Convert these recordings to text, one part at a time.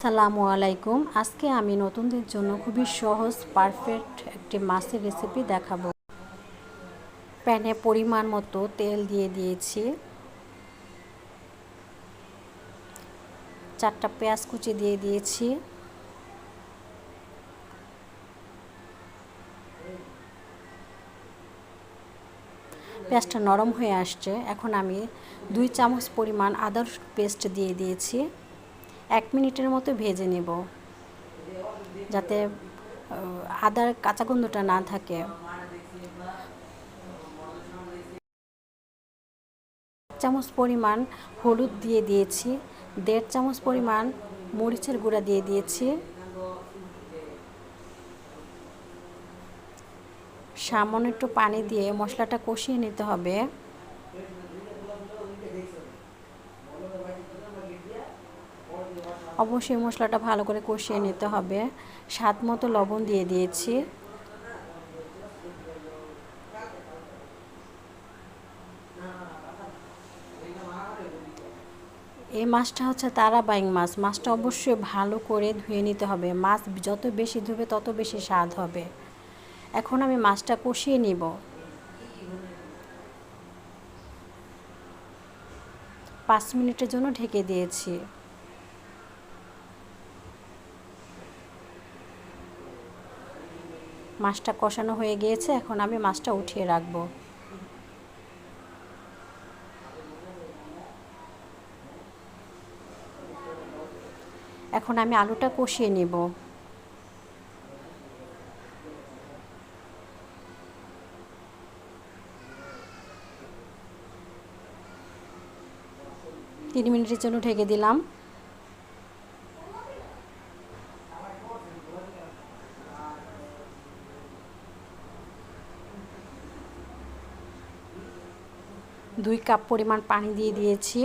আসসালামু আলাইকুম। আজকে আমি নতুনদের জন্য খুবই সহজ পারফেক্ট একটি মাছের রেসিপি দেখাবো। প্যানে পরিমাণ মতো তেল দিয়ে দিয়েছি, 4টা পেঁয়াজ কুচি দিয়ে দিয়েছি, পেঁয়াজটা নরম হয়ে আসছে। এখন আমি 2 চামচ পরিমাণ আদার পেস্ট দিয়ে দিয়েছি। 1 মিনিটের মতো ভেজে নেব, যাতে আদার কাঁচা গন্ধটা না থাকে। 1 চামচ পরিমাণ হলুদ দিয়ে দিয়েছি, 1.5 চামচ পরিমাণ মরিচের গুঁড়া দিয়ে দিয়েছি, সামান্য একটু পানি দিয়ে মশলাটা কষিয়ে নিতে হবে। অবশ্যই মশলাটা ভালো করে কষিয়ে নিতে হবে। স্বাদ মতো লবণ দিয়ে দিয়েছি। এই মাছটা হচ্ছে তারা বাইং মাছ। মাছটা অবশ্যই ভালো করে ধুয়ে নিতে হবে। মাছ যত বেশি ধুবে তত বেশি স্বাদ হবে। এখন আমি মাছটা কষিয়ে নিব। 5 মিনিটের জন্য ঢেকে দিয়েছি। মাছটা কষানো হয়ে গিয়েছে, এখন আমি মাছটা উঠিয়ে রাখবো। এখন আমি আলুটা কষিয়ে নিব। তিন মিনিটের জন্য ঢেকে দিলাম। দুই কাপ পরিমাণ পানি দিয়ে দিয়েছি।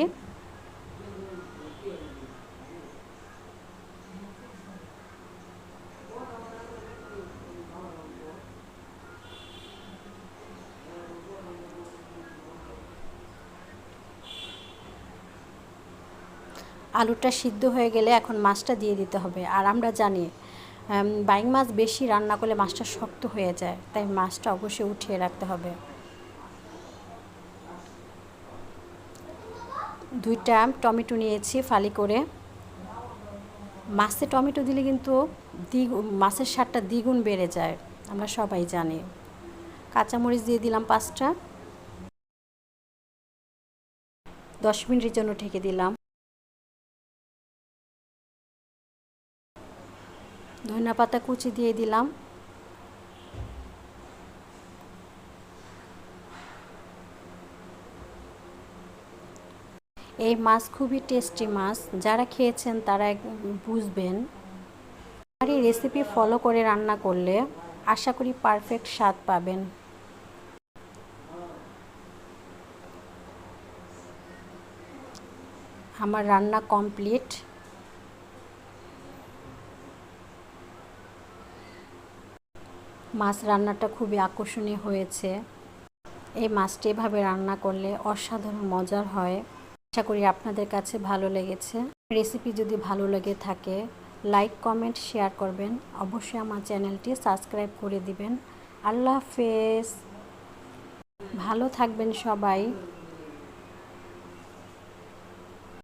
আলুটা সিদ্ধ হয়ে গেলে এখন মাছটা দিয়ে দিতে হবে। আর আমরা জানি বাইং মাছ বেশি রান্না করলে মাছটা শক্ত হয়ে যায়, তাই মাছটা অবশ্যই উঠিয়ে রাখতে হবে। 2টা টমেটো নিয়েছি ফালি করে। মাছে টমেটো দিলে কিন্তু মাছের স্বাদটা দ্বিগুণ বেড়ে যায়, আমরা সবাই জানি। কাঁচামরিচ দিয়ে দিলাম 5টা। 10 মিনিটের জন্য ঢেকে দিলাম। ধনিয়াপাতা কুচি দিয়ে দিলাম। এই মাছ খুবই টেস্টি মাছ, যারা খেয়েছেন তারা বুঝবেন। আর এই রেসিপি ফলো করে রান্না করলে আশা করি পারফেক্ট স্বাদ পাবেন। আমার রান্না কমপ্লিট। মাছ রান্নাটা খুবই আকর্ষণীয় হয়েছে। এই মাছটি এভাবে রান্না করলে অসাধারণ মজার হয়। আশা করি আপনাদের কাছে ভালো লেগেছে। রেসিপি যদি ভালো লেগে থাকে লাইক কমেন্ট শেয়ার করবেন। অবশ্যই আমার চ্যানেলটি সাবস্ক্রাইব করে দিবেন। আল্লাহ হাফেজ, ভালো থাকবেন সবাই।